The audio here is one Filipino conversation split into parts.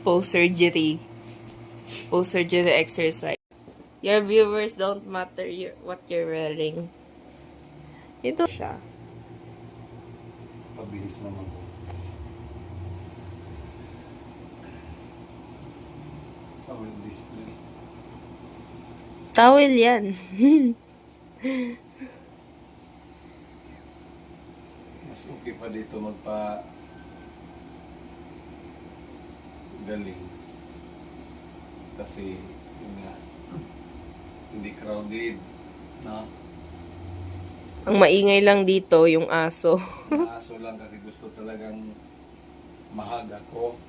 Post-surgery. Post-surgery exercise. Your viewers don't matter what you're wearing. Ito siya. Pabilis naman po. Towel display. Towel yan. Mas okay pa dito magpa galing. Kasi yun nga, hindi crowded. No? Ang maingay lang dito, yung aso. Ang aso lang kasi gusto talagang mahag ako.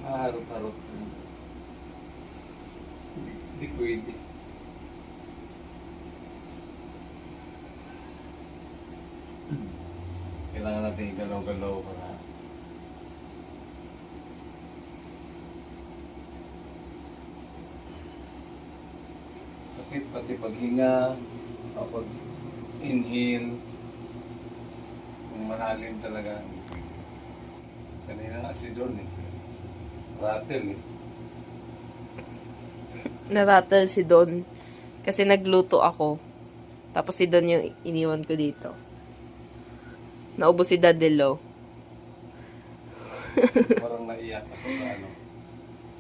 Harot-harot. Hindi pwede. Kailangan natin igalaw-galaw para sakit pati paghinga, pag inhale, kung malalim talaga. Kanina nga si Don rattle Narattle si Don. Kasi nagluto ako. Tapos si Don yung iniwan ko dito. Naubos si Dadelo. Parang naiyak ako sa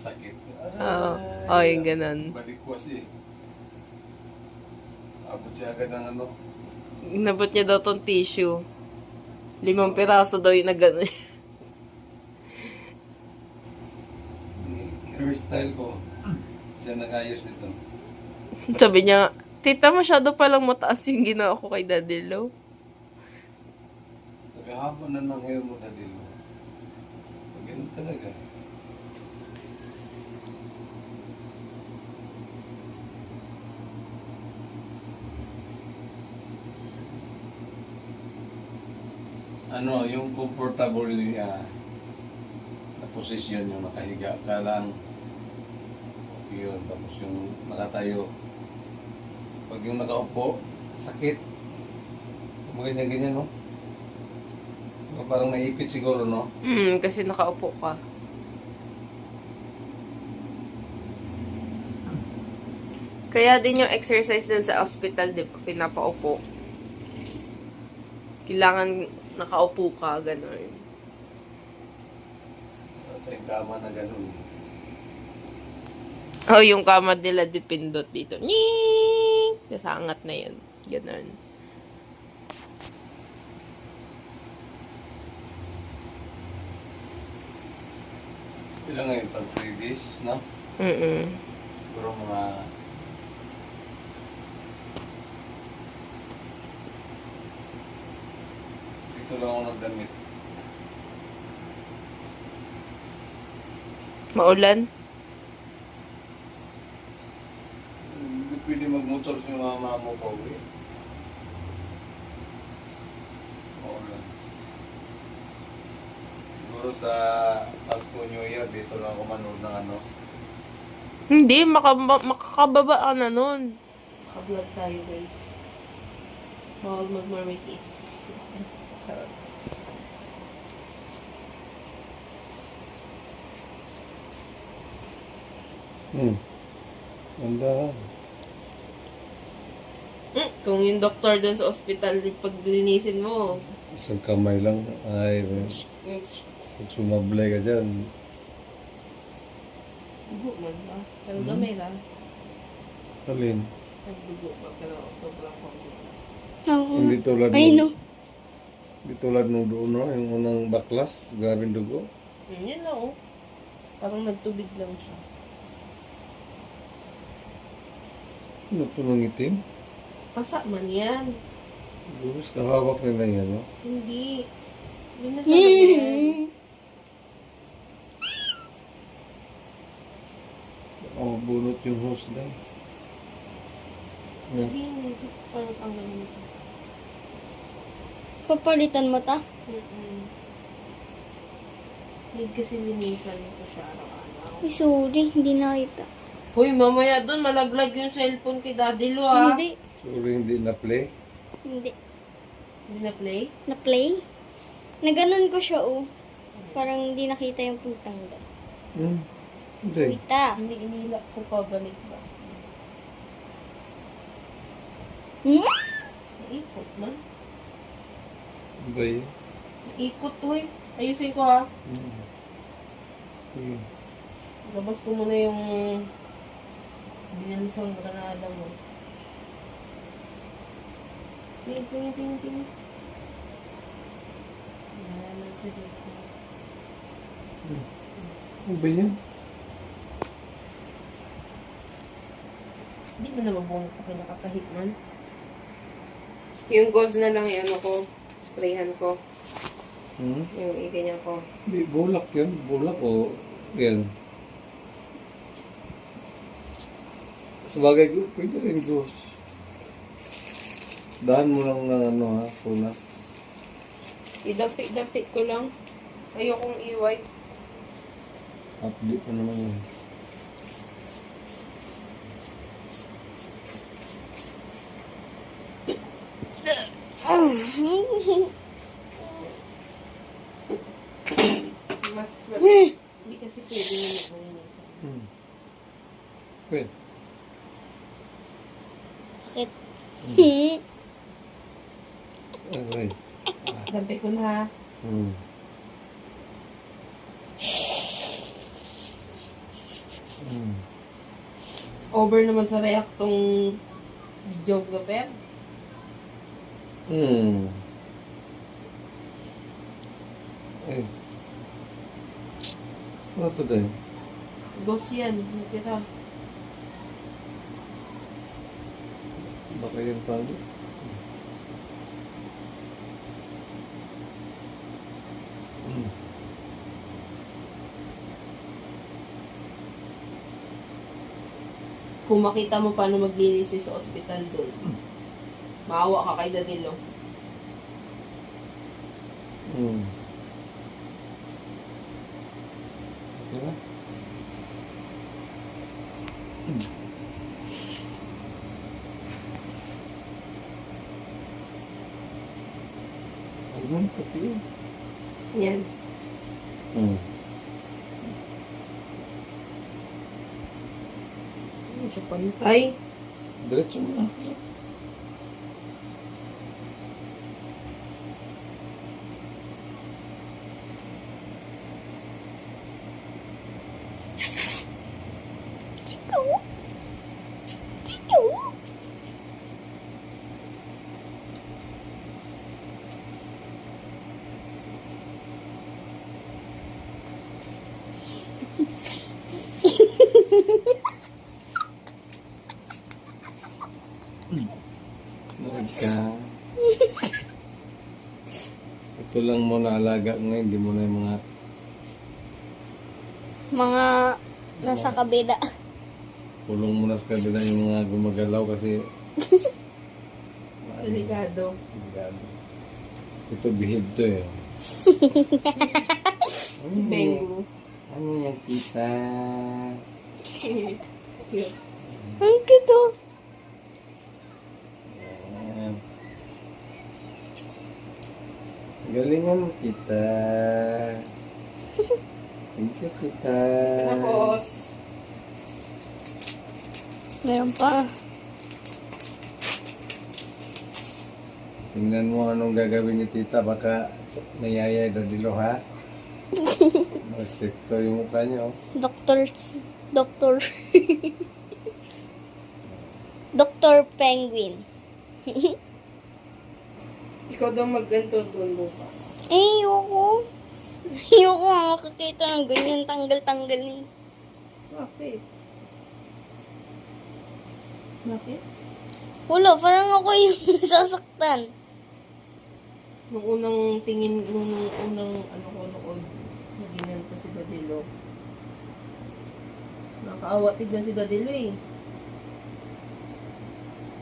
sakit. Oo. Oh, yung ganun. Balik ko kasi. Abot siya agad ng Nabot niya daw tong tissue. 5 piraso daw yung nagano. Hairstyle ko. Siya nag-ayos nito. Sabi niya, tita, masyado palang mataas yung ginawa ko kay Dadelo. Sabi, haba na ng hair mo, Dadilo. Ganun talaga. Yung comfortable niya na posisyon yung nakahiga ka lang. Okay yun. Tapos yung nakatayo. Pag yung nakaupo, sakit. Ganyan-ganyan, no? Parang naipit siguro, no? Kasi nakaupo ka. Kaya din yung exercise din sa hospital, di ba, pinapaupo. Kailangan nakaupo ka, gano'n. At yung kama na ganun. Oh, yung kama nila dipindot dito. Nying! Nasangat na yun. Gano'n. Ilang ngayon pag 3 days, no? Siguro mga dito lang ako nagdamit. Maulan? Hindi pwede magmotor si mama mo pa uwi. Maulan. Siguro sa Pasko New Year, dito lang ako manood ng Hindi, makakababa ka na nun. Makablog tayo, guys. Bawal mag-marmitis. Charot. Ganda. Kung yung doktor dun sa ospital, pag linisin mo, Isang kamay lang. Ay, pag sumablay ka dyan. dugo man ba? Pero gamay lang. Alin? Nagdugo ba? Pero sobrang konti. Oo. Hindi tulad Ay, nung, no. hindi tulad nung doon, no? Yung unang baklas, grabing dugo. Yun lang, oh. Parang nagtubig lang siya. Ano po nung itim? Pasa man yan. Lubos, kahawak nila yan, no? Hindi. Yun na talaga yan. Oh, bunot yung hose na. Hindi, inisip ko parang tanggalin ito. Papalitan mo ta? Need kasi linisan ito siya araw-araw. Ay, sorry. Hindi nakita. Hoy, mamaya doon malaglag yung cellphone kay Daddy Lo, ha? Hindi. Sorry, hindi na-play. Hindi. Hindi na play? Na-play? Naganon ko siya, oh. Parang hindi nakita yung pagtanggal. Hindi. Wait ah. Hindi inilak ko pabalik ba? Hmm? Naikot man. Ba yun? Naikot to eh. Ayusin ko ha. Sige. Labas ko muna yung binansang granada mo. Ting. Yan, siya dito. Ano ba yan? Hindi mo na mabunot ako nakakahit man. Yung gauze na lang yung ano ko, sprayhan ko. Yung iganyan ko. Hindi, bulak yan. Bulak o yan. Sabagay, pwede rin ghost. Dahan mo lang ng ano ha, punas. Idapit ko lang. Ayokong iwipe. Update mo naman yan. Hindi kasi pwede yung malinisan. Wait. Bakit? Okay. Dampi ko na ha. Over naman sa reaktong joke na per. Eh. Ano to din? Ghost yan. Nakita. Baka yan pala. Kung makita mo paano maglinis sa ospital doon, maawa ka kay Danilo. Diba? Ano ang tapi? Yan. Ano siya pantay? Diretso mo na. Nood ka. Ito lang mo naalaga ngayon, hindi mo na yung Mga nasa kabila. pulong mo na sa kabila yung mga gumagalaw kasi Delikado. ito bihid to eh. Si Bengu. Ano yung kita? Cute. Ang cute oh. Ayan. Galingan mo kita. Thank you kita. Tapos, Meron pa. Tingnan mo anong gagawin ni tita, baka nayayay na dilo ha. Stricto yung mukha niyo. Doktor. Doktor Penguin. ikaw daw mag-ganto doon bukas. Ayoko. Ayoko nga makakita ng ganyan tanggal-tanggal ni. Bakit? Bakit? Wala, parang ako yung nasasaktan. Nung unang tingin, nung unang ano ko noon, naginan ko si Dadilo. Nakakaawa tignan si Dadilo eh.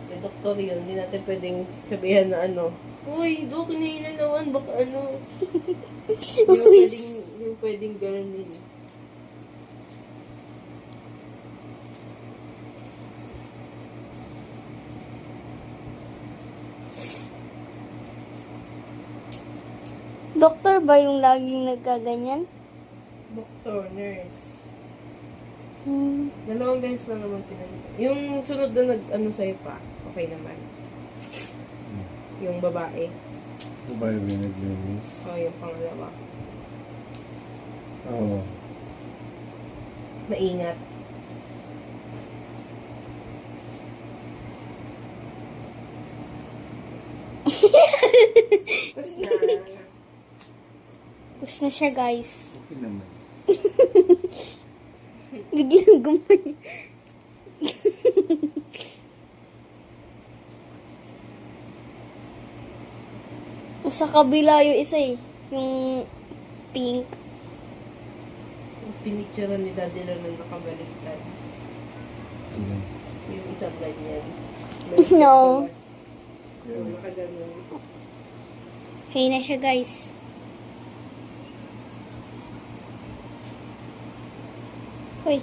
Kaya doktor yun, hindi natin pwedeng sabihan na ano, uy, do, kinailan naman, baka ano. Hindi mo pwedeng gano'n eh. Doktor ba yung laging nagkaganyan? Doktor, nurse. Hmm. Dalawang beses lang naman pinalitan. Yung sunod na nag-ano sa'yo pa, okay naman. Yung babae. Babae ba yung naglinis? O, yung pangalawa. Oo. Maingat. Tapos na. Tapos na siya, guys. Okay naman. Biglang gumay. Sa kabila yung isa eh. Yung pink. Pinicturean ni Daddy lang na nakabaliktad. Ayan. Yung isang ganyan. No. Yung nakaganon. Okay na siya, guys. Hoy.